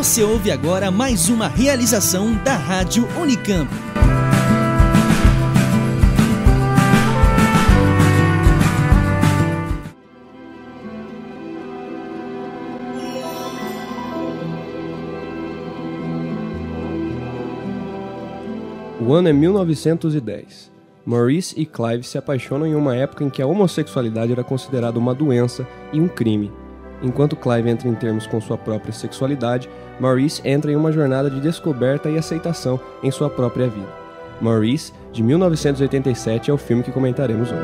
Você ouve agora mais uma realização da Rádio Unicamp. O ano é 1910. Maurice e Clive se apaixonam em uma época em que a homossexualidade era considerada uma doença e um crime. Enquanto Clive entra em termos com sua própria sexualidade, Maurice entra em uma jornada de descoberta e aceitação em sua própria vida. Maurice, de 1987, é o filme que comentaremos hoje.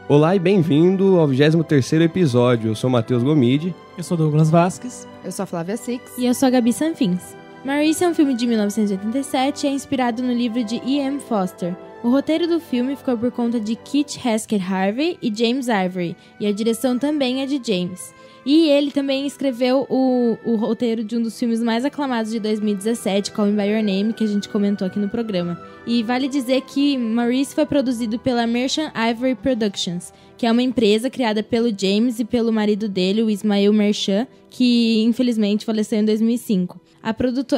Olá e bem-vindo ao 23º episódio. Eu sou Matheus Gomide. Eu sou Douglas Vasques. Eu sou a Flávia Six. E eu sou a Gabi Sanfins. Maurice é um filme de 1987 e é inspirado no livro de E.M. Forster. O roteiro do filme ficou por conta de Kit Haskett Harvey e James Ivory, e a direção também é de James. E ele também escreveu o roteiro de um dos filmes mais aclamados de 2017, Call Me By Your Name, que a gente comentou aqui no programa. E vale dizer que Maurice foi produzido pela Merchant Ivory Productions, que é uma empresa criada pelo James e pelo marido dele, o Ismael Merchant, que infelizmente faleceu em 2005.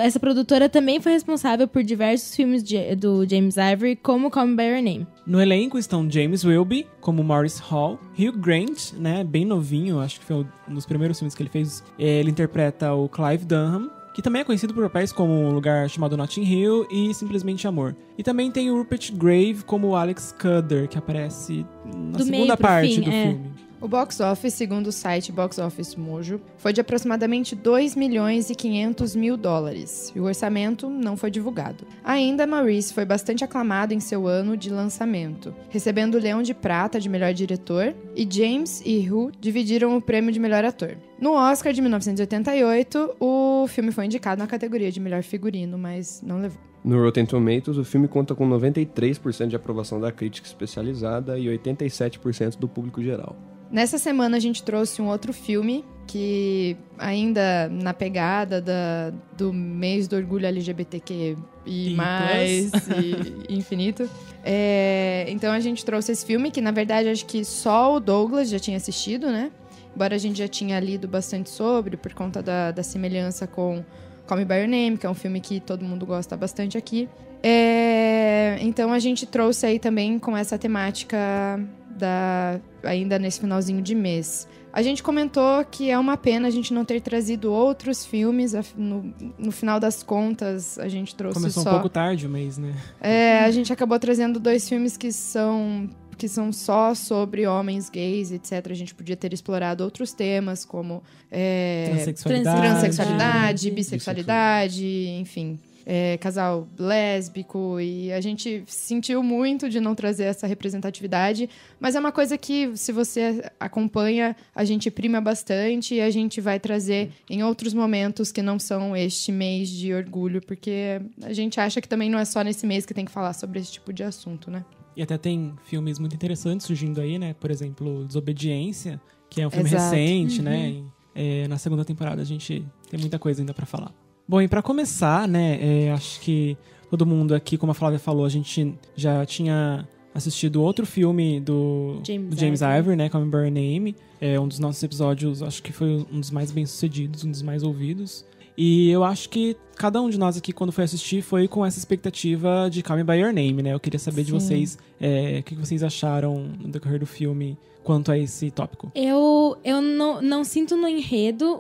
Essa produtora também foi responsável por diversos filmes do James Ivory, como Call Me By Your Name. No elenco estão James Wilby, como Maurice Hall, Hugh Grant, né, bem novinho, acho que foi um dos primeiros filmes que ele fez. Ele interpreta o Clive Dunham, que também é conhecido por papéis como Um Lugar Chamado Notting Hill e Simplesmente Amor. E também tem o Rupert Grave como o Alex Cudder, que aparece na segunda parte do filme. O box office, segundo o site Box Office Mojo, foi de aproximadamente 2 milhões e 500 mil dólares. E o orçamento não foi divulgado. Ainda, Maurice foi bastante aclamado em seu ano de lançamento, recebendo o Leão de Prata de melhor diretor, e James e Hugh dividiram o prêmio de melhor ator. No Oscar de 1988, o filme foi indicado na categoria de melhor figurino, mas não levou. No Rotten Tomatoes, o filme conta com 93% de aprovação da crítica especializada e 87% do público geral. Nessa semana a gente trouxe um outro filme que, ainda na pegada do mês do orgulho LGBTQ e infinito. Então a gente trouxe esse filme que, na verdade, acho que só o Douglas já tinha assistido, né? Embora a gente já tinha lido bastante sobre, por conta da semelhança com Call Me By Your Name, que é um filme que todo mundo gosta bastante aqui. Então a gente trouxe aí também com essa temática ainda nesse finalzinho de mês. A gente comentou que é uma pena a gente não ter trazido outros filmes. No final das contas, a gente trouxe Começou um pouco tarde o mês, né? A gente acabou trazendo 2 filmes que são só sobre homens gays, etc. A gente podia ter explorado outros temas, como transexualidade, bissexualidade, enfim. Casal lésbico, e a gente sentiu muito de não trazer essa representatividade, mas é uma coisa que, se você acompanha, a gente prima bastante e a gente vai trazer em outros momentos que não são este mês de orgulho, porque a gente acha que também não é só nesse mês que tem que falar sobre esse tipo de assunto, né? E até tem filmes muito interessantes surgindo aí, né? Por exemplo, Desobediência, que é um filme Exato. recente, né? E, na segunda temporada a gente tem muita coisa ainda pra falar. Bom, e pra começar, né, acho que todo mundo aqui, como a Flávia falou, a gente já tinha assistido outro filme do James Ivory, né, Call Me By Your Name. Um dos nossos episódios, acho que foi um dos mais bem-sucedidos, um dos mais ouvidos. E eu acho que cada um de nós aqui, quando foi assistir, foi com essa expectativa de Call Me By Your Name, né? Eu queria saber de vocês, o que vocês acharam no decorrer do filme quanto a esse tópico. Eu não sinto no enredo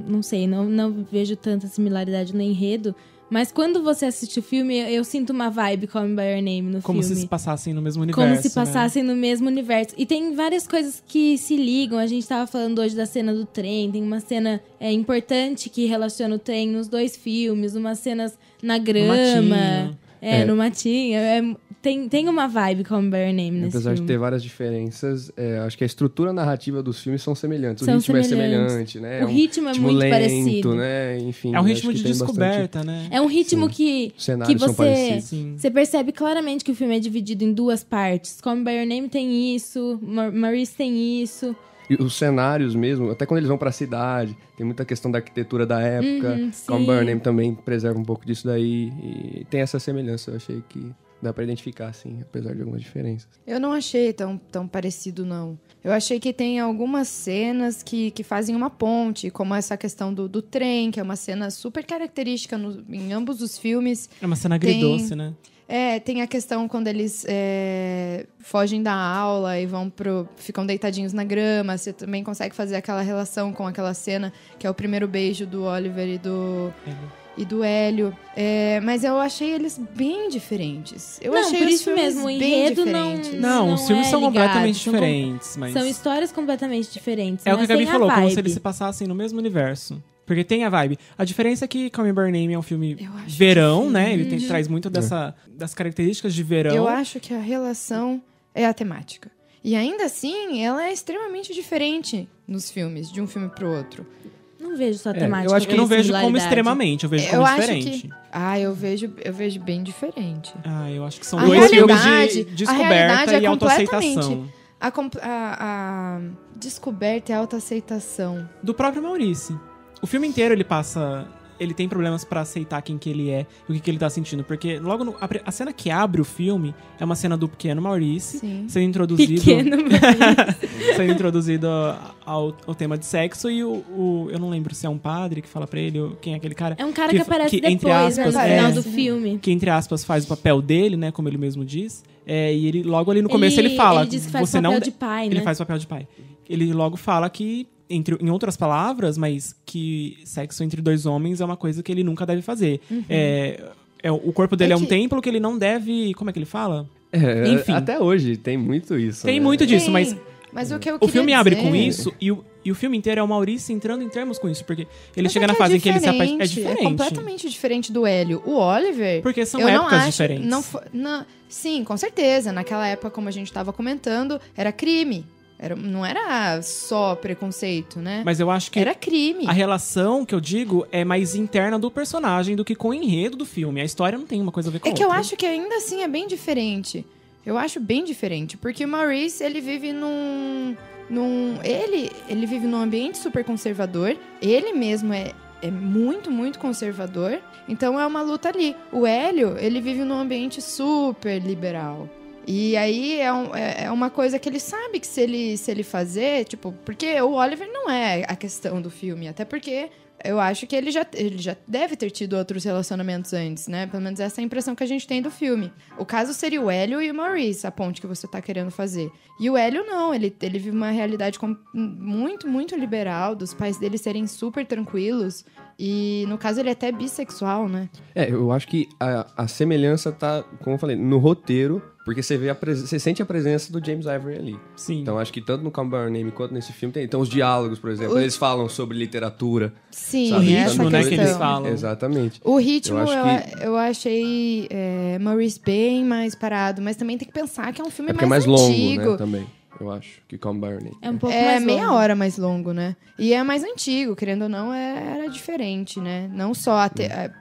não sei, não vejo tanta similaridade no enredo, mas quando você assiste o filme, eu sinto uma vibe Call Me By Your Name no filme. Como se passassem no mesmo universo, Como se passassem no mesmo universo. E tem várias coisas que se ligam. A gente tava falando hoje da cena do trem, tem uma cena importante que relaciona o trem nos 2 filmes, umas cenas na grama, no matinho. Tem uma vibe Call Me By Your Name nesse Apesar filme. de ter várias diferenças, acho que a estrutura narrativa dos filmes são semelhantes. São o ritmo semelhantes. é semelhante, né? O ritmo é ritmo muito lento, parecido. Né? Enfim, é um ritmo de tem descoberta, né? É um ritmo que você percebe claramente que o filme é dividido em 2 partes. Call Me By Your Name tem isso, Maurice tem isso. E os cenários mesmo, até quando eles vão pra cidade, tem muita questão da arquitetura da época. Call Me By Your Name também preserva um pouco disso daí. E tem essa semelhança, eu achei que Dá pra identificar, assim, apesar de algumas diferenças. Eu não achei tão parecido, não. Eu achei que tem algumas cenas que fazem uma ponte, como essa questão do trem, que é uma cena super característica em ambos os filmes. É uma cena agridoce, né? Tem a questão quando eles fogem da aula e ficam deitadinhos na grama. Você também consegue fazer aquela relação com aquela cena, que é o primeiro beijo do Oliver e do Hélio. Mas eu achei eles bem diferentes. Eu achei por os isso filmes mesmo, o bem enredo diferentes. Não, os filmes são ligado, completamente diferentes, mas... São histórias completamente diferentes. É o que a mas Gabi tem falou, como vibe. se eles se passassem no mesmo universo. Porque tem a vibe. A diferença é que Call Me By Your Name é um filme Eu acho verão, que né? Ele traz muito das características de verão. Eu acho que a relação é a temática. E ainda assim, ela é extremamente diferente nos filmes, de um filme pro outro. Não vejo só temática. Eu acho que eu não vejo como similaridade. extremamente, eu vejo como diferente. Eu vejo bem diferente. Eu acho que são A dois filmes realidade- de a realidade descoberta é e autoaceitação. completamente- A descoberta e a autoaceitação. Do próprio Maurício. O filme inteiro ele tem problemas pra aceitar quem que ele é e o que ele tá sentindo. Porque logo a cena que abre o filme é uma cena do pequeno Maurício Sim. sendo introduzido... Pequeno, sendo introduzido ao tema de sexo e eu não lembro se é um padre que fala pra ele ou quem é aquele cara. É um cara que aparece entre depois, né, aspas, no final do filme. que, entre aspas, faz o papel dele, né, como ele mesmo diz. E ele, logo ali no começo, ele fala... Ele diz que faz você papel não de pai, né? Ele faz o papel de pai. Ele logo fala que, em outras palavras, mas que sexo entre dois homens é uma coisa que ele nunca deve fazer. O corpo dele é um templo que ele não deve... Como é que ele fala? Enfim. Até hoje tem muito isso. Tem né? muito disso, Sim, mas o que eu o filme queria abre dizer- com isso e o filme inteiro é o Maurício entrando em termos com isso, porque ele Mas chega é na que fase em que ele se apaixona. É É diferente. completamente diferente do Hélio. O Oliver... Porque são eu não épocas acho, diferentes. Sim, com certeza. Naquela época, como a gente estava comentando, era crime. Não era só preconceito, né? Mas eu acho que Era crime. a relação que eu digo é mais interna do personagem do que com o enredo do filme. A história não tem uma coisa a ver com a É que eu outra. acho que ainda assim é bem diferente. Eu acho bem diferente. Porque o Maurice, ele vive ele vive num ambiente super conservador. Ele mesmo é muito, muito conservador. Então é uma luta ali. O Hélio, ele vive num ambiente super liberal. E aí é uma coisa que ele sabe que se ele fazer, tipo, porque o Oliver não é a questão do filme, até porque eu acho que ele já deve ter tido outros relacionamentos antes, né? Pelo menos essa é a impressão que a gente tem do filme. O caso seria o Hélio e o Maurice, a ponte que você tá querendo fazer. E o Hélio não, ele vive uma realidade muito, muito liberal, dos pais dele serem super tranquilos. E, no caso, ele é até bissexual, né? Eu acho que a semelhança tá, como eu falei, no roteiro, porque você sente a presença do James Ivory ali. Sim. Então acho que tanto no Call Me By Your Name quanto nesse filme tem. Então os diálogos, por exemplo, eles falam sobre literatura. Sim, sabe? O ritmo, essa né, questão. que eles falam. Exatamente. O ritmo Eu acho eu achei Maurice bem mais parado, mas também tem que pensar que é um filme É porque é mais antigo. longo, né, também. Eu acho que Call Me By Your Name. É um pouco É mais meia longo. hora mais longo, né? E é mais antigo, querendo ou não, era diferente, né? Não só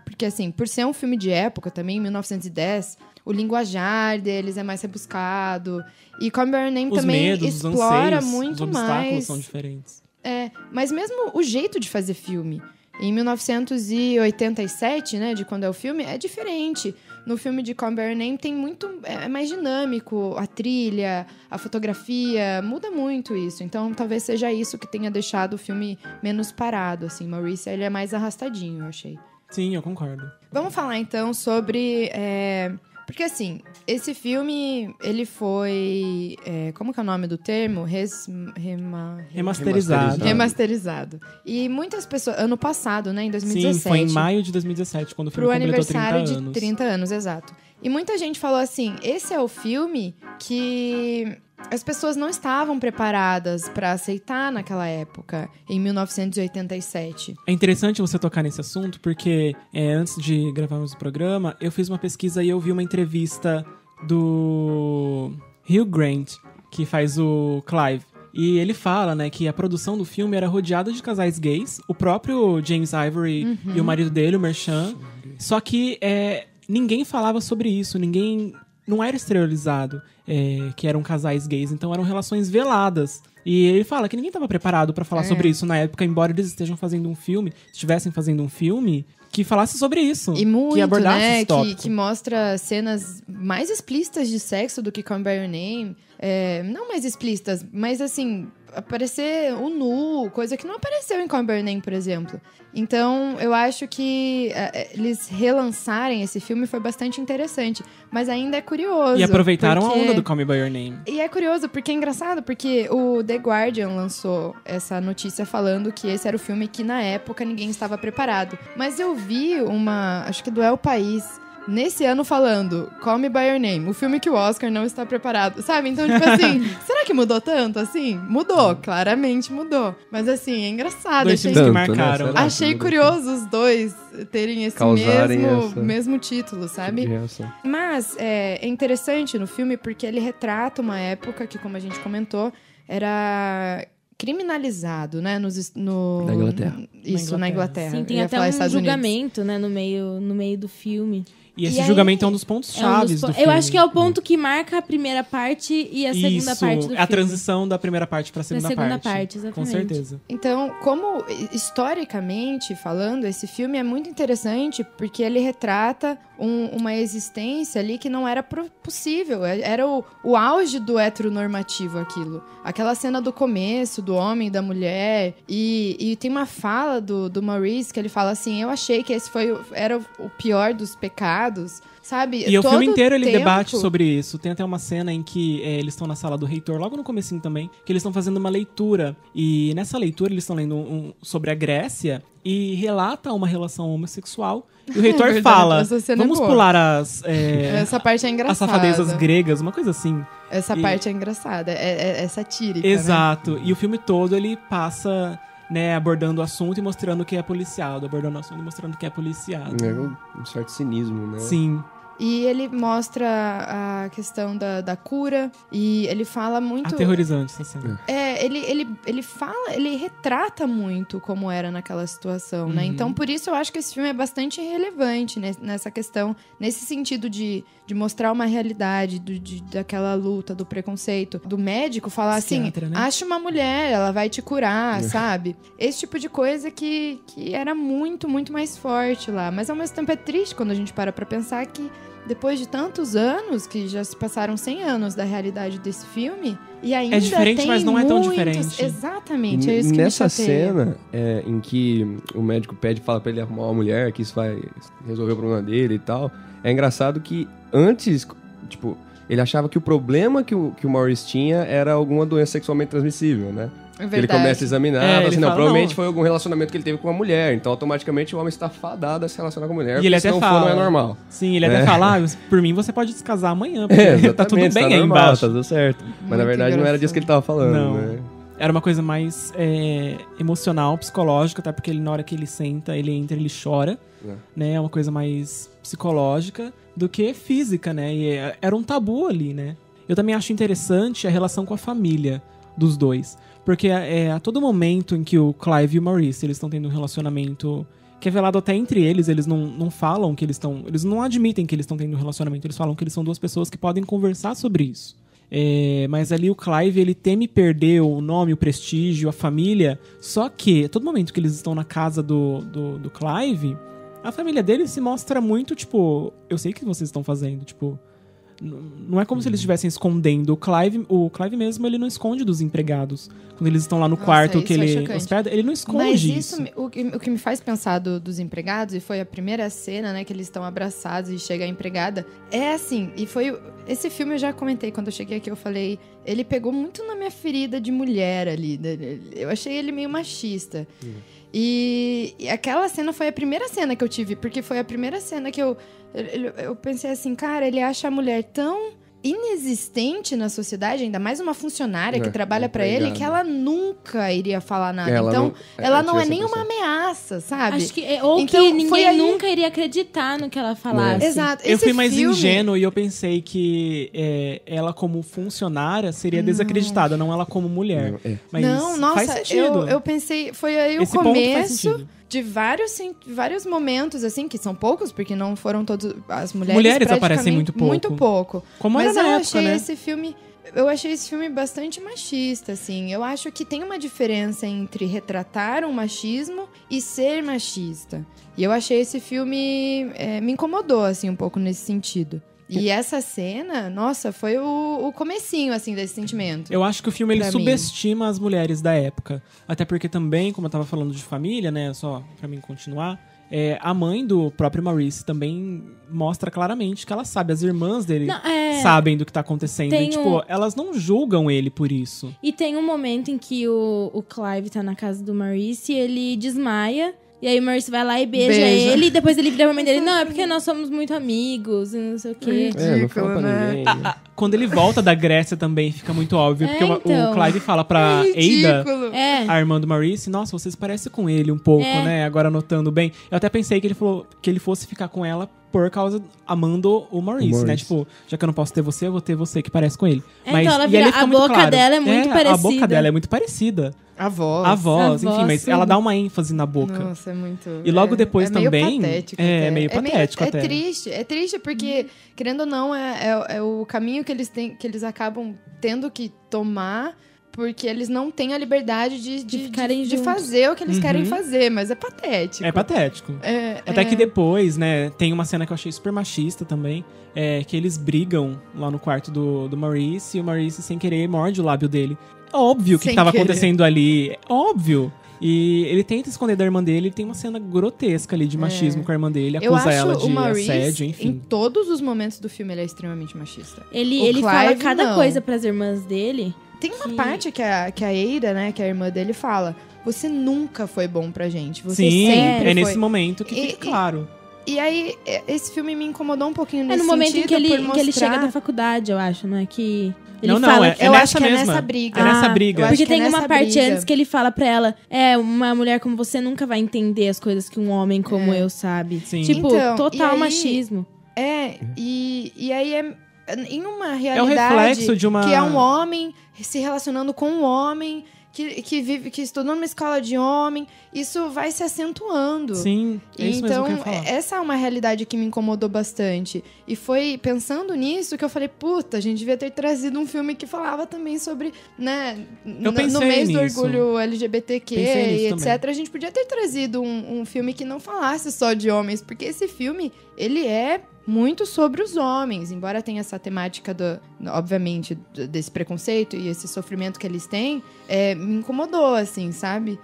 porque assim, por ser um filme de época também, em 1910, o linguajar deles é mais rebuscado. E Call Me By Your Name Os também medos, os explora anseios, os muito obstáculos mais. são diferentes. Mas mesmo o jeito de fazer filme. Em 1987, né, de quando é o filme, é diferente. No filme de Call Me By Your Name tem muito... É mais dinâmico, a trilha, a fotografia, muda muito isso. Então, talvez seja isso que tenha deixado o filme menos parado, assim. Maurice, ele é mais arrastadinho, eu achei. Sim, eu concordo. Vamos falar, então, sobre... Porque, assim, esse filme, ele foi... como que é o nome do termo? Remasterizado. Remasterizado. E muitas pessoas... Ano passado, né? Em 2017. Sim, foi em maio de 2017, quando o filme Pro completou 30 aniversário anos. de 30 anos, exato. E muita gente falou assim, esse é o filme que as pessoas não estavam preparadas pra aceitar naquela época, em 1987. É interessante você tocar nesse assunto, porque antes de gravarmos o programa, eu fiz uma pesquisa e eu vi uma entrevista do Hugh Grant, que faz o Clive. E ele fala, né, que a produção do filme era rodeada de casais gays, o próprio James Ivory e o marido dele, o Merchan. Só que ninguém falava sobre isso, ninguém... Não era exteriorizado que eram casais gays, então eram relações veladas. E ele fala que ninguém estava preparado para falar sobre isso na época, embora eles estivessem fazendo um filme, que falasse sobre isso. E muito, que abordasse né? esse tópico. Que mostra cenas mais explícitas de sexo do que Call Me By Your Name. Não mais explícitas, mas assim, aparecer o nu, coisa que não apareceu em Call Me By Your Name, por exemplo. Então, eu acho que eles relançarem esse filme foi bastante interessante. Mas ainda é curioso. E aproveitaram porque... a onda do Call Me By Your Name. E é curioso, porque é engraçado, porque o The Guardian lançou essa notícia falando que esse era o filme que, na época, ninguém estava preparado. Mas eu vi acho que do El País, nesse ano falando Call Me By Your Name, o filme que o Oscar não está preparado, sabe? Então, tipo assim, será que mudou tanto, assim? Mudou, claramente mudou. Mas, assim, é engraçado. Dois filmes que marcaram. Né? Achei curioso os dois terem esse mesmo título, sabe? Mas é interessante no filme porque ele retrata uma época que, como a gente comentou, era criminalizado, né? Na Inglaterra. Isso, na Inglaterra. Sim, tem até um julgamento, né, no meio do filme. E esse julgamento é um dos pontos chaves do filme. Eu acho que é o ponto que marca a primeira parte e a segunda parte do filme. A transição da primeira parte para a segunda parte. Exatamente. Com certeza. Então, como historicamente falando, esse filme é muito interessante porque ele retrata uma existência ali que não era possível. Era o auge do heteronormativo aquilo. Aquela cena do começo, do homem e da mulher. E tem uma fala do Maurice que ele fala assim, eu achei que esse era o pior dos pecados, sabe? E o filme inteiro ele tempo... debate sobre isso. Tem até uma cena em que eles estão na sala do reitor, logo no comecinho também, que eles estão fazendo uma leitura. E nessa leitura eles estão lendo sobre a Grécia e relata uma relação homossexual. E o reitor fala, vamos pular essa parte é engraçada. As safadezas gregas, uma coisa assim. Essa parte é engraçada, é satírica, exato. Né? E o filme todo ele passa... né, abordando o assunto e mostrando que é policiado. Abordando o assunto e mostrando que é policiado. É um certo cinismo, né? Sim. E ele mostra a questão da cura. E ele fala muito... Aterrorizante essa cena. Ele fala... Ele retrata muito como era naquela situação, né? Então, por isso eu acho que esse filme é bastante relevante nessa questão. Nesse sentido de mostrar uma realidade daquela luta, do preconceito. Do médico falar psiquiatra, assim... né? Acha uma mulher, ela vai te curar, sabe? Esse tipo de coisa que era muito, muito mais forte lá. Mas ao mesmo tempo é triste quando a gente para pra pensar que... Depois de tantos anos, que já se passaram 100 anos da realidade desse filme, e ainda é diferente, tem mas não é tão diferente. Exatamente, é isso que nessa me chateia. cena em que o médico fala pra ele arrumar uma mulher, que isso vai resolver o problema dele e tal, é engraçado que antes, tipo, ele achava que o problema que o Maurice tinha era alguma doença sexualmente transmissível, né? Ele começa a examinar, fala assim, provavelmente foi algum relacionamento que ele teve com uma mulher, então automaticamente o homem está fadado a se relacionar com a mulher, e ele até se não fala, for, não é normal. Sim, ele até fala, por mim você pode descasar amanhã, porque tá tudo bem tá aí normal, embaixo. Tá tudo certo. Mas na verdade não era disso que ele tava falando, não. Né? Era uma coisa mais emocional, psicológica, até porque na hora que ele senta, ele entra, ele chora, né? É uma coisa mais psicológica do que física, né? E era um tabu ali, né? Eu também acho interessante a relação com a família dos dois. Porque a todo momento em que o Clive e o Maurice eles estão tendo um relacionamento que é velado até entre eles não falam que eles estão... Eles não admitem que eles estão tendo um relacionamento, eles falam que eles são duas pessoas que podem conversar sobre isso. Mas ali o Clive, ele teme perder o nome, o prestígio, a família, só que a todo momento que eles estão na casa do Clive, a família dele se mostra muito, tipo, eu sei o que vocês estão fazendo, tipo... Não é como se eles estivessem escondendo. O Clive mesmo, ele não esconde dos empregados. Quando eles estão lá no quarto que ele hospeda, ele não esconde isso. Mas o que me faz pensar dos empregados, e foi a primeira cena, né, que eles estão abraçados e chega a empregada, é assim, e foi... Esse filme eu já comentei, quando eu cheguei aqui eu falei, ele pegou muito na minha ferida de mulher ali, eu achei ele meio machista. E aquela cena foi a primeira cena que eu tive, porque foi a primeira cena que eu pensei assim, cara, ele acha a mulher tão inexistente na sociedade, ainda mais uma funcionária que trabalha pra ele, que ela nunca iria falar nada. Ela não é nem uma ameaça, sabe? Acho que, que ninguém nunca iria acreditar no que ela falasse. Exato. Eu fui mais ingênuo e eu pensei que ela como funcionária seria desacreditada, não ela como mulher. Mas faz sentido. Eu pensei, foi aí o começo de vários momentos, assim, que são poucos, porque não foram todos... As mulheres aparecem muito pouco. Muito pouco. Como mas era na eu época, achei né? esse filme Eu achei esse filme bastante machista, assim. Eu acho que tem uma diferença entre retratar um machismo e ser machista. E eu achei esse filme... me incomodou, assim, um pouco nesse sentido. E essa cena, nossa, foi o comecinho, assim, desse sentimento. Eu acho que o filme, ele Pra subestima as mulheres da época. Até porque também, como eu tava falando de família, né, só pra mim continuar, a mãe do próprio Maurice também mostra claramente que ela sabe, as irmãs dele sabem do que tá acontecendo. E, tipo, elas não julgam ele por isso. E tem um momento em que o Clive tá na casa do Maurice e ele desmaia. E aí o Maurice vai lá e beija ele, e depois ele vira pra mãe dele, não, é porque nós somos muito amigos, e não sei o quê. Não fala pra ninguém. Quando ele volta da Grécia também fica muito óbvio, porque o Clive fala pra Ada, a irmã do Maurice, nossa, vocês parecem com ele um pouco, né? Agora notando bem. Eu até pensei que ele falou que ele fosse ficar com ela por causa amando o Maurice, né? Tipo, já que eu não posso ter você, eu vou ter você que parece com ele. Mas então ela vira, a boca dela é muito parecida. A boca dela é muito parecida. A voz, enfim, mas ela dá uma ênfase na boca. Nossa, é muito... E logo depois também... Meio patético até. É triste porque, querendo ou não, é o caminho que eles acabam tendo que tomar, porque eles não têm a liberdade de fazer o que eles querem fazer, mas é patético. É patético. Até que depois, né, tem uma cena que eu achei super machista também, que eles brigam lá no quarto do Maurice, e o Maurice, sem querer, morde o lábio dele. Óbvio o que estava acontecendo ali. Óbvio. E ele tenta esconder da irmã dele. Ele tem uma cena grotesca ali de machismo com a irmã dele. Acusa ela de assédio, enfim. Em todos os momentos do filme, ele é extremamente machista. Ele fala cada coisa pras irmãs dele. Tem uma parte que a Ada, né, que é a irmã dele, fala: você nunca foi bom pra gente. Você sempre foi. Nesse momento que fica claro. E aí, esse filme me incomodou um pouquinho nesse sentido. É no momento em que ele chega da faculdade, eu acho, não é que... Ele não, fala eu acho que é nessa briga. É nessa briga. Porque tem uma parte antes que ele fala pra ela, uma mulher como você nunca vai entender as coisas que um homem como eu sabe. Sim. Tipo, então, total machismo. E aí em uma realidade é o reflexo de uma... que é um homem se relacionando com um homem... Que estudou numa escola de homem, isso vai se acentuando. Sim, é isso mesmo que eu ia falar. Essa é uma realidade que me incomodou bastante. E foi pensando nisso que eu falei, puta, a gente devia ter trazido um filme que falava também sobre, né, no mês do orgulho LGBTQ e etc. Também. A gente podia ter trazido um filme que não falasse só de homens, porque esse filme, ele é muito sobre os homens, embora tenha essa temática, obviamente, desse preconceito e esse sofrimento que eles têm, me incomodou, assim, sabe?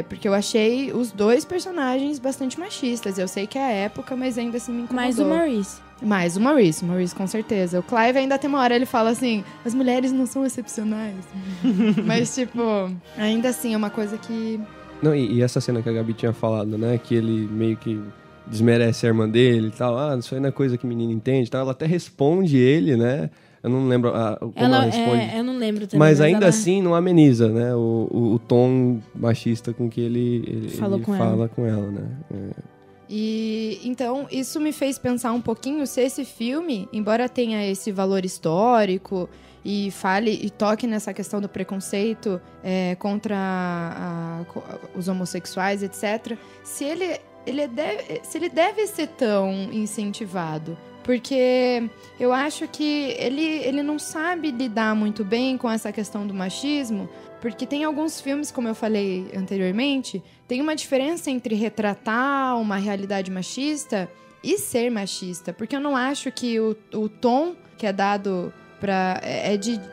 Porque eu achei os dois personagens bastante machistas. Eu sei que é a época, mas ainda assim me incomodou. Mais o Maurice, com certeza. O Clive ainda tem uma hora, ele fala assim, as mulheres não são excepcionais. Mas, tipo, ainda assim é uma coisa que... Não, e essa cena que a Gabi tinha falado, né? Que ele meio que desmerece a irmã dele e tal. Isso aí não é coisa que menino entende e tal. Ela até responde ele, né? Eu não lembro como ela responde. Eu não lembro também. Mas ainda assim não ameniza, né? O tom machista com que ele fala com ela, né? E então isso me fez pensar um pouquinho se esse filme, embora tenha esse valor histórico e fale e toque nessa questão do preconceito contra os homossexuais, etc., se ele deve ser tão incentivado. Porque eu acho que ele não sabe lidar muito bem com essa questão do machismo, porque tem alguns filmes, como eu falei anteriormente, tem uma diferença entre retratar uma realidade machista e ser machista. Porque eu não acho que o tom que é dado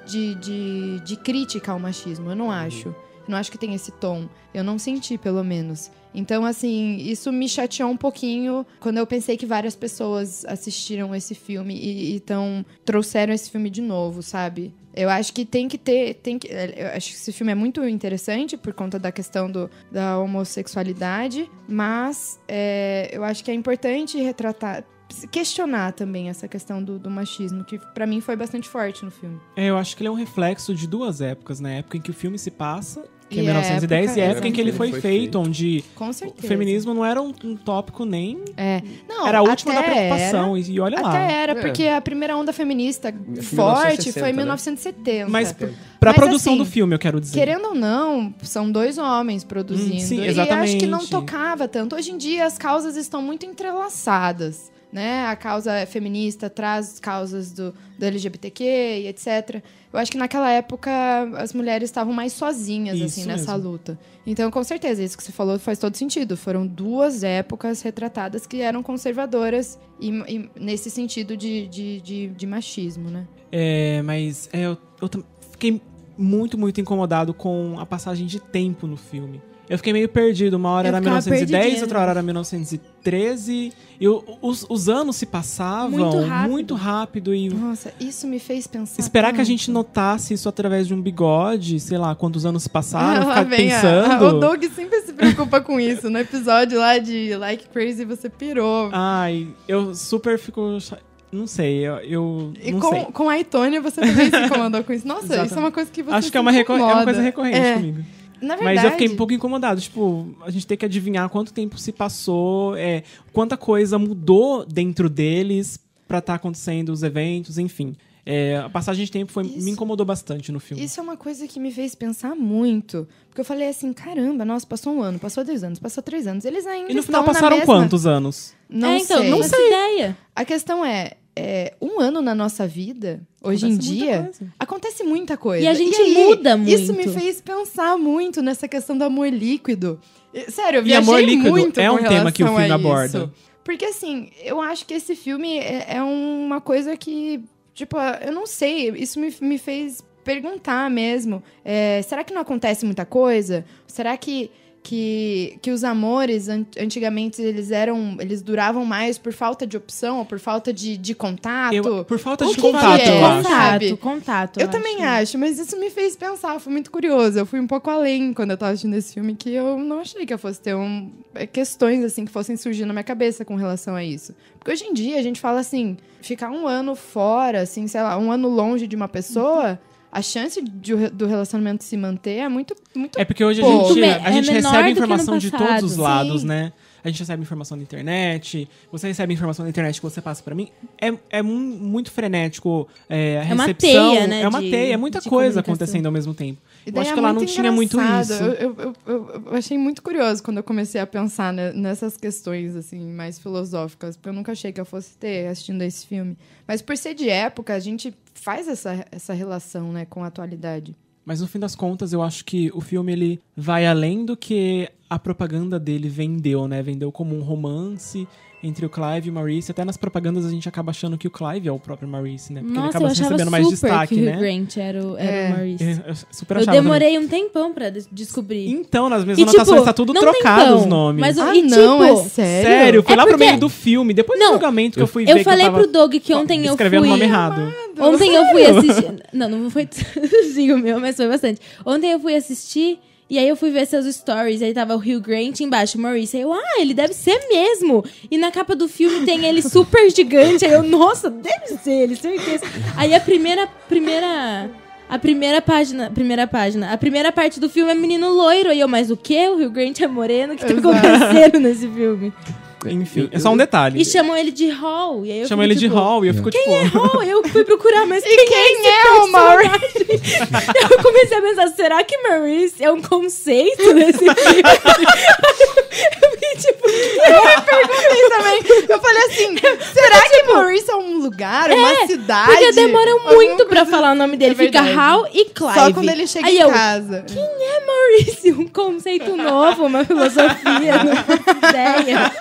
de crítica ao machismo. Eu não acho. Eu não acho que tem esse tom. Eu não senti, pelo menos. Então, assim, isso me chateou um pouquinho quando eu pensei que várias pessoas assistiram esse filme e trouxeram esse filme de novo, sabe? Eu acho que eu acho que esse filme é muito interessante por conta da questão da homossexualidade, mas eu acho que é importante questionar também essa questão do machismo, que pra mim foi bastante forte no filme. Eu acho que ele é um reflexo de duas épocas, né? A época em que o filme se passa, que é 1910, e a época em que ele foi feito, onde o feminismo não era um tópico nem... Não, era a última da preocupação, e olha lá. Até era, porque a primeira onda feminista forte foi em 1970. Mas pra produção do filme, eu quero dizer. Querendo ou não, são dois homens produzindo. Sim, exatamente. E acho que não tocava tanto. Hoje em dia, as causas estão muito entrelaçadas. né? A causa feminista traz causas do LGBTQ e etc. Eu acho que naquela época as mulheres estavam mais sozinhas, Isso assim, nessa mesmo. luta. Então, com certeza, isso que você falou faz todo sentido. Foram 2 épocas retratadas que eram conservadoras e nesse sentido de machismo, né? Mas eu fiquei muito, muito incomodado com a passagem de tempo no filme. Eu fiquei meio perdido. Uma hora Eu era ficava 1910, perdidinha, outra hora era 1913. E os anos se passavam Muito rápido. muito rápido. E Nossa, isso me fez pensar esperar que a tanto. gente notasse isso através de um bigode, sei lá, quantos anos se passaram, Lá ficar vem pensando. o Doug sempre se preocupa com isso. No episódio lá de Like Crazy, você pirou. Ai, eu super fico... Não sei, eu E não sei. com a Itônia, você também se incomodou com isso. Nossa, Exatamente. isso é uma coisa que você Acho que é se uma incomoda. coisa recorrente É. comigo. Na verdade... Mas eu fiquei um pouco incomodado. Tipo, a gente tem que adivinhar quanto tempo se passou, quanta coisa mudou dentro deles pra estar acontecendo os eventos, enfim. A passagem de tempo me incomodou bastante no filme. Isso é uma coisa que me fez pensar muito. Porque eu falei assim, caramba, nossa, passou 1 ano, passou 2 anos, passou 3 anos. Eles ainda E no estão final passaram na mesma... quantos anos? Não então, sei. não faço ideia. A questão é, 1 ano na nossa vida, hoje em Acontece muita dia, coisa. acontece muita coisa. E a gente aí, muda muito. Isso me fez pensar muito nessa questão do amor líquido. Sério, eu E amor viajei líquido muito é com um tema que o relação filme a aborda. isso. Porque, assim, eu acho que esse filme é uma coisa que, tipo, eu não sei, isso me fez perguntar mesmo. Será que não acontece muita coisa? Será que os amores antigamente eles duravam mais por falta de opção ou por falta de contato? Por falta O de que contato, que é? eu acho. Sabe? Contato. Eu também acho, mas isso me fez pensar, foi muito curioso. Eu fui um pouco além quando eu tava assistindo esse filme, que eu não achei que eu fosse ter questões assim que fossem surgir na minha cabeça com relação a isso. Porque hoje em dia a gente fala assim, ficar 1 ano fora, assim, sei lá, 1 ano longe de uma pessoa, a chance do relacionamento se manter é muito, muito É porque hoje a pouco. gente É menor recebe do que no informação de todos os passado. lados, Sim. né? A gente recebe informação na internet, você recebe informação na internet que você passa pra mim. É muito frenético a uma recepção. teia, né, É uma de- teia, é muita de coisa comunicação. acontecendo ao mesmo tempo. E Eu daí acho é que lá não tinha muito engraçado. isso. Eu achei muito curioso quando eu comecei a pensar nessas questões assim mais filosóficas, porque eu nunca achei que eu fosse ter assistindo esse filme. Mas por ser de época, a gente faz essa relação, né, com a atualidade. Mas no fim das contas, eu acho que o filme ele vai além do que a propaganda dele vendeu, né? Vendeu como um romance entre o Clive e o Maurice. Até nas propagandas a gente acaba achando que o Clive é o próprio Maurice, né? Porque ele Nossa, eu acaba achava recebendo mais super destaque, que o né? Hugh Grant era o Maurice. Eu super Eu achava demorei um tempão pra descobrir. também. Então, nas minhas E, anotações tipo, tá tudo não trocado tempão, os nomes. mas Ah, e, não, tipo, é sério? Sério, foi É lá pro porque- meio do filme. Depois do Não, julgamento que eu fui ver eu que falei eu tava pro Doug que ontem eu fui... escrevendo o nome errado. Ontem eu fui assistir... Não foi o meu, mas foi bastante. Ontem eu fui assistir e aí eu fui ver seus stories. Aí tava o Hugh Grant embaixo, o Maurice. Aí eu, ele deve ser mesmo. E na capa do filme tem ele super gigante. Aí eu, nossa, deve ser ele, certeza. Aí a primeira página. A primeira parte do filme é menino loiro. Aí eu, mas o quê? O Hugh Grant é moreno? O que tá Exato. acontecendo nesse filme? Enfim, é só um detalhe. E chamam ele de Hall. E aí eu Chama fico, ele de tipo, Hall e eu fico tipo... Hall, eu fui procurar, mas E quem é o Maurice? Eu comecei a pensar, será que Maurice é um conceito desse filme? Eu fiquei tipo, Eu me perguntei também. Eu falei assim, será que Maurice é um lugar, uma cidade? porque demoram Alguma muito pra coisa falar o nome dele. É Fica verdade. Hal e Clive. Só quando ele chega aí em eu, casa. Quem é Maurice? Um conceito novo, uma filosofia, não faço ideia.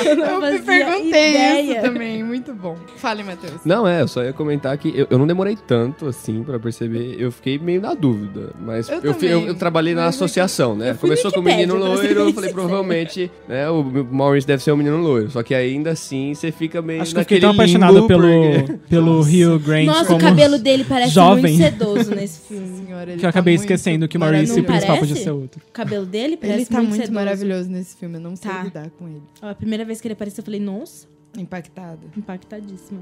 Eu não Eu me fazia perguntei ideia. isso também. Muito bom. Fale, Matheus. Não, eu só ia comentar que eu não demorei tanto, assim, pra perceber. Eu fiquei meio na dúvida. Mas Eu eu também. trabalhei na Mas associação, né? eu fui Começou com o Wikipédia, menino pra ser loiro, eu bem falei, sincera. provavelmente, né? O Maurice deve ser o menino loiro. Só que ainda assim, você fica meio Acho que eu fiquei naquele tão apaixonado limbo, pelo, pelo Hugh Grant Nossa, como o cabelo dele parece jovem. muito sedoso nesse filme. Senhora, ele que eu tá acabei muito esquecendo que o Maurice Não principal parece? podia ser outro. O cabelo dele parece Ele tá muito sedoso. maravilhoso nesse filme. Eu não sei Tá. lidar com ele. Ó, a primeira vez que ele apareceu, eu falei, nossa, Impactada. impactadíssima.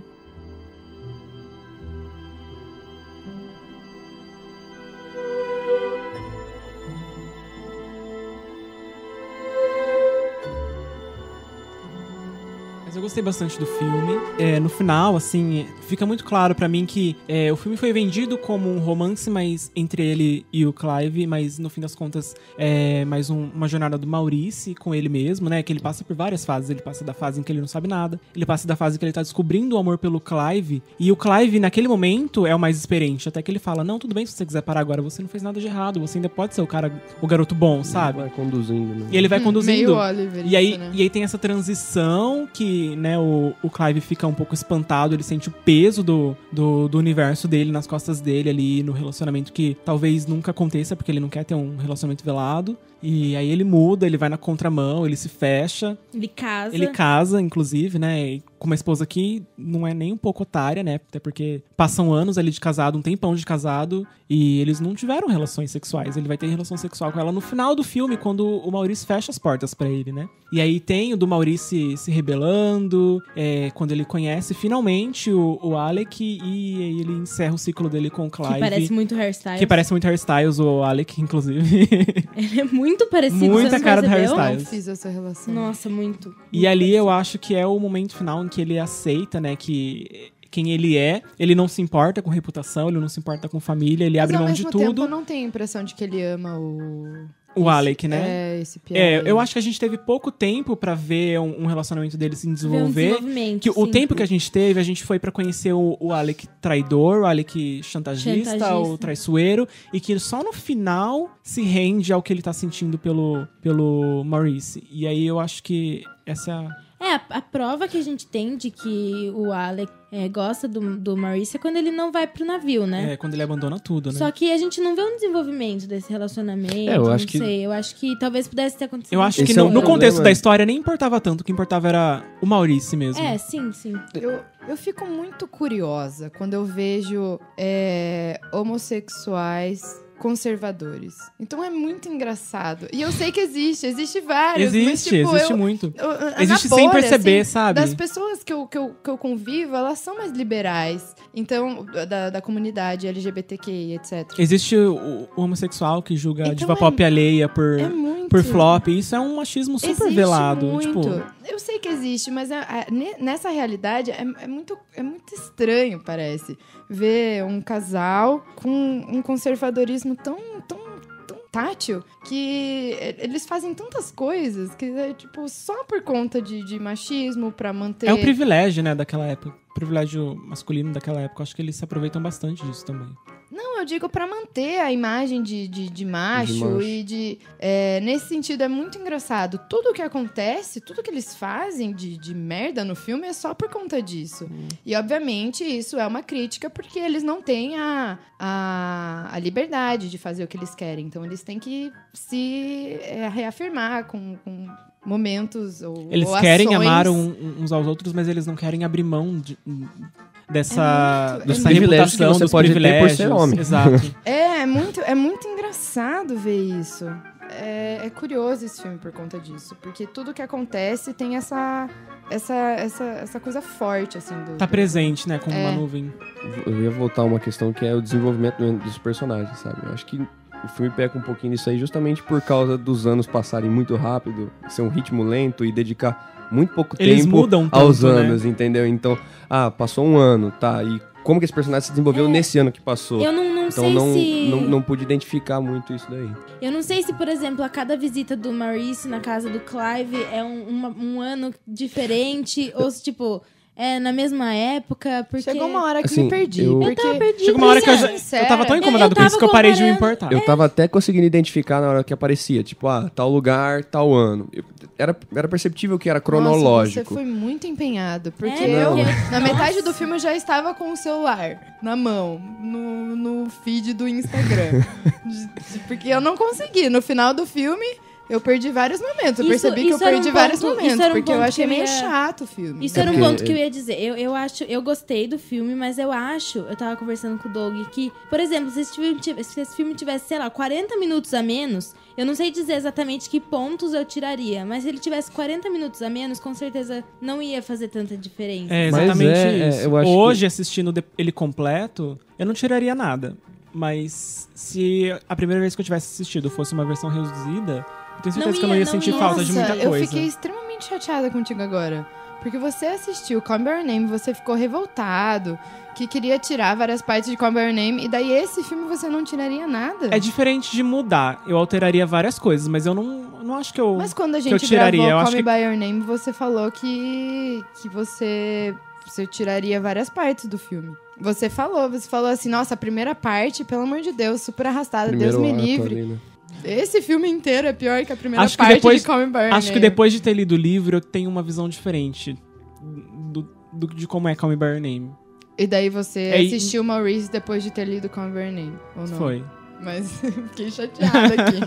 Mas Mas eu gostei bastante do filme. No final, assim, fica muito claro pra mim que o filme foi vendido como um romance, mas entre ele e o Clive, mas no fim das contas é mais uma jornada do Maurice com ele mesmo, né? Que ele passa por várias fases. Ele passa da fase em que ele não sabe nada, ele passa da fase que ele tá descobrindo o amor pelo Clive, e o Clive, naquele momento, é o mais experiente. Até que ele fala, não, tudo bem se você quiser parar agora, você não fez nada de errado, você ainda pode ser o garoto bom, sabe? Ele vai conduzindo, né? E ele vai conduzindo. Meio Oliver, E aí, isso, né? e aí tem essa transição que, né, o Clive fica um pouco espantado, ele sente o peso do universo dele nas costas dele ali, no relacionamento que talvez nunca aconteça, porque ele não quer ter um relacionamento velado. E aí ele muda, ele vai na contramão, ele se fecha. Ele casa, inclusive, né? E com uma esposa que não é nem um pouco otária, né? Até porque passam anos ali de casado, um tempão de casado, e eles não tiveram relações sexuais. Ele vai ter relação sexual com ela no final do filme, quando o Maurice fecha as portas pra ele, né? E aí tem o do Maurice se rebelando, quando ele conhece finalmente o Alec, e aí ele encerra o ciclo dele com o Clive. Que parece muito Hairstyles. Que parece muito Hairstyles, o Alec, inclusive. Ele é muito parecido. Muita você não cara do percebeu? Hairstyles. Eu fiz essa relação. Nossa, muito. E ali eu acho que é o momento final em que ele aceita, né, que quem ele é, ele não se importa com reputação, ele não se importa com família, ele abre mão de Mas ao mesmo tempo tudo. eu não tenho a impressão de que ele ama O Alec, né? Esse Pierre. Eu acho que a gente teve pouco tempo pra ver um relacionamento dele se Ver um desenvolver. desenvolvimento, Que o sim. tempo que a gente teve, a gente foi pra conhecer o Alec traidor, o Alec chantagista, o traiçoeiro, e que só no final se rende ao que ele tá sentindo pelo Maurice. E aí eu acho que essa é a... A prova que a gente tem de que o Alec gosta do Maurice é quando ele não vai pro navio, né? quando ele abandona tudo, né? Só que a gente não vê um desenvolvimento desse relacionamento, eu acho que... Eu acho que talvez pudesse ter acontecido. Eu acho Esse que é no um contexto problema. da história nem importava tanto, o que importava era o Maurice mesmo. Sim. Eu fico muito curiosa quando eu vejo homossexuais conservadores. Então é muito engraçado. E eu sei que existe vários. mas, tipo, Existe muito. Na Existe bolha, sem perceber, assim, sabe? Das pessoas que eu convivo, elas são mais liberais. Então, da comunidade LGBTQI, etc. Existe o homossexual que julga a Então diva pop alheia por muito. flop. E isso é um machismo super Existe velado. muito. Tipo, Eu sei que existe, mas nessa realidade é muito estranho, parece, ver um casal com um conservadorismo tão tátil, que eles fazem tantas coisas que é tipo só por conta de machismo pra manter... é o privilégio, né, daquela época. O privilégio masculino daquela época. Acho que eles se aproveitam bastante disso também. Não, eu digo pra manter a imagem de macho e nesse sentido é muito engraçado. Tudo que acontece, tudo que eles fazem de merda no filme é só por conta disso. E, obviamente, isso é uma crítica porque eles não têm a liberdade de fazer o que eles querem. Então, eles têm que se reafirmar com momentos ou Eles ou querem ações. amar uns aos outros, mas eles não querem abrir mão dessa Dos privilégios que reputação, você dos pode ter por privilégios. ser homem. Exato. É muito engraçado ver isso. É curioso esse filme por conta disso. Porque tudo que acontece tem essa coisa forte, assim. Tá presente, né, como uma nuvem. Eu ia voltar a uma questão que é o desenvolvimento dos personagens, sabe? Eu acho que o filme peca um pouquinho nisso aí justamente por causa dos anos passarem muito rápido, ser um ritmo lento e dedicar muito pouco Eles tempo mudam aos tanto, né? anos, entendeu? Então, passou um ano, tá? E como que esse personagem se desenvolveu nesse ano que passou? Eu não Então sei se... não pude identificar muito isso daí. Eu não sei se, por exemplo, a cada visita do Maurice na casa do Clive é um ano diferente, ou se, tipo, é na mesma época, porque... Chegou uma hora que Assim, me perdi. eu Porque... tava perdida. Chegou uma hora que eu Sincera. tava tão incomodado Eu com isso que eu parei de me comparando. importar. Eu tava até conseguindo identificar na hora que aparecia, tipo, tal lugar, tal ano. Era perceptível que era cronológico. Nossa, você foi muito empenhado. Porque Não. na metade do filme, eu já estava com o celular na mão, no feed do Instagram. Porque eu não consegui. No final do filme, eu perdi vários momentos. Eu percebi que eu perdi vários momentos. Porque eu achei meio chato o filme. Isso era um ponto que eu ia dizer. Eu gostei do filme, mas eu tava conversando com o Doug, que, por exemplo, se esse filme tivesse, sei lá, 40 minutos a menos, eu não sei dizer exatamente que pontos eu tiraria, mas se ele tivesse 40 minutos a menos, com certeza não ia fazer tanta diferença. É Mas exatamente isso. eu acho Hoje, assistindo ele completo, eu não tiraria nada. Mas se a primeira vez que eu tivesse assistido fosse uma versão reduzida, eu tenho certeza que eu não ia sentir falta de muita eu coisa. fiquei extremamente chateada contigo agora. Porque você assistiu Call Me By Your Name, você ficou revoltado, que queria tirar várias partes de Call Me By Your Name, e daí esse filme você não tiraria nada. É diferente de mudar. Eu alteraria várias coisas, mas eu não acho que eu Mas quando a que eu gente tiraria. gravou Eu Call acho Me que By Your Name, você falou que você tiraria várias partes do filme. Você falou assim, nossa, a primeira parte, pelo amor de Deus, super arrastada, Primeiro Deus me ato livre. ali, né? Esse filme inteiro é pior que a primeira Acho que parte depois- de Call Me By Your Name. Acho que depois de ter lido o livro, eu tenho uma visão diferente de como é Call Me By Your Name. E daí você É, e- assistiu Maurice depois de ter lido Call Me By Your Name, ou não? Foi. Mas fiquei chateada aqui.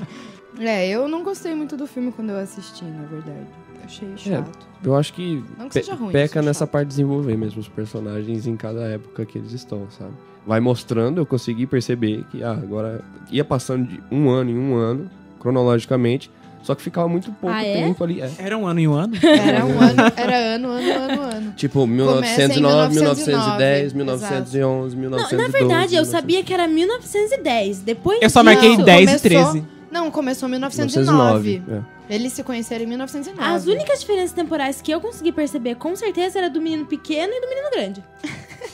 Eu não gostei muito do filme quando eu assisti, na verdade. Achei chato. Eu acho que, Não que seja ruim, peca isso é nessa chato. parte de desenvolver mesmo os personagens em cada época que eles estão, sabe? Vai mostrando, eu consegui perceber que agora ia passando de um ano em um ano, cronologicamente, só que ficava muito pouco Ah, é? tempo ali. Era um ano em um ano? Era um ano, era ano. Tipo, Começa em 1909, 1910, 1910, 1911, Não, 1912... na verdade, eu sabia que era 1910. Depois Eu só disso- marquei Não, 10 e começou- 13. Não, começou em 1909. 1909. Eles se conheceram em 1909. As únicas diferenças temporais que eu consegui perceber, com certeza, era do menino pequeno e do menino grande.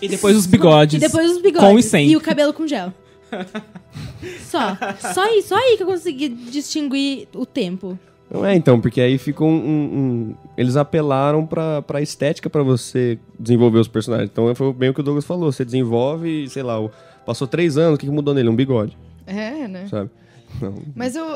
E depois os bigodes. E depois os bigodes. Com e sem. E o cabelo com gel. Só aí que eu consegui distinguir o tempo. Não é, então, porque aí fica eles apelaram pra estética pra você desenvolver os personagens. Então foi bem o que o Douglas falou. Você desenvolve, sei lá, passou 3 anos, o que mudou nele? Um bigode, Né? sabe? Não.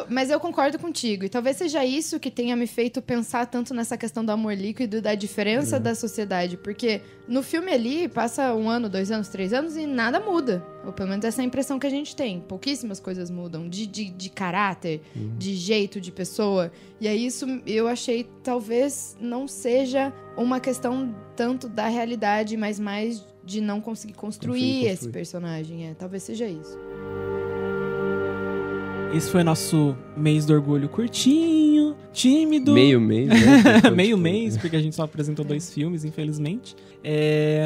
Mas eu concordo contigo. E talvez seja isso que tenha me feito pensar tanto nessa questão do amor líquido, da diferença da sociedade. Porque no filme ali, passa 1 ano, 2 anos, 3 anos e nada muda. Ou pelo menos essa é a impressão que a gente tem. Pouquíssimas coisas mudam. De caráter, de jeito, de pessoa. E aí isso eu achei talvez não seja uma questão tanto da realidade, mas mais de não conseguir construir esse personagem. Talvez seja isso. Esse foi nosso mês do orgulho curtinho, tímido. Meio mês, né? Meio mês, porque a gente só apresentou 2 filmes, infelizmente.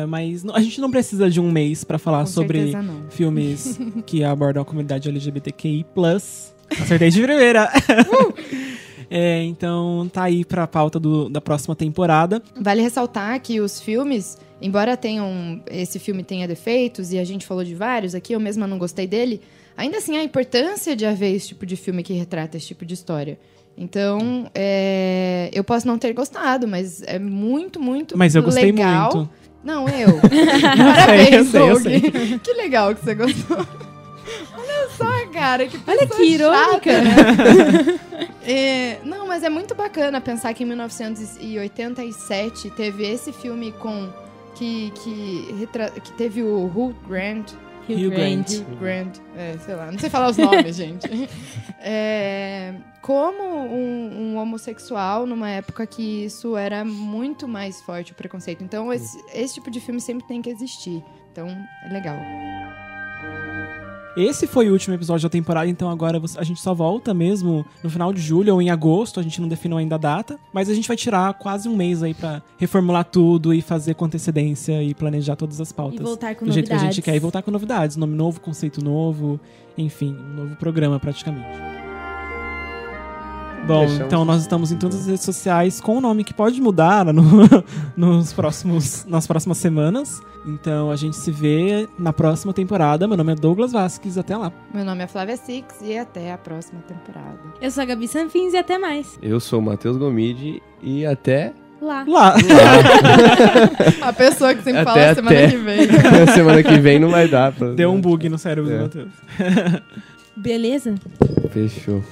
Mas a gente não precisa de um mês pra falar Com sobre certeza não. filmes que abordam a comunidade LGBTQI+. Acertei de primeira. Então tá aí pra pauta da próxima temporada. Vale ressaltar que os filmes, embora esse filme tenha defeitos, e a gente falou de vários aqui, eu mesma não gostei dele, ainda assim a importância de haver esse tipo de filme que retrata esse tipo de história. Então, eu posso não ter gostado, mas é muito, muito legal. Mas eu gostei muito. Não, eu. Parabéns, eu Doug. sei. Que legal que você gostou. Olha só, cara, que pessoa Olha que irônica. chata, né? Não, mas é muito bacana pensar que em 1987 teve esse filme que teve o Hugh Grant. Hugh Grant. Hugh Grant, sei lá, não sei falar os nomes, gente. Como um homossexual numa época que isso era muito mais forte, o preconceito. Então, esse tipo de filme sempre tem que existir. Então, é legal. Esse foi o último episódio da temporada, então agora a gente só volta mesmo no final de julho ou em agosto, a gente não definiu ainda a data, mas a gente vai tirar quase um mês aí pra reformular tudo e fazer com antecedência e planejar todas as pautas. E voltar com do jeito que a novidades. gente quer, e voltar com novidades, nome novo, conceito novo, enfim, um novo programa praticamente. Bom, Deixamos. então nós estamos em todas as redes sociais com o nome que pode mudar nas próximas semanas. Então a gente se vê na próxima temporada. Meu nome é Douglas Vasquez, até lá. Meu nome é Flávia Six e até a próxima temporada. Eu sou a Gabi Sanfins e até mais. Eu sou o Matheus Gomide e até... Lá. Lá! A pessoa que sempre Até, fala semana até. que vem. Semana que vem não vai dar pra... Deu um bug no cérebro do Matheus. Beleza? Fechou.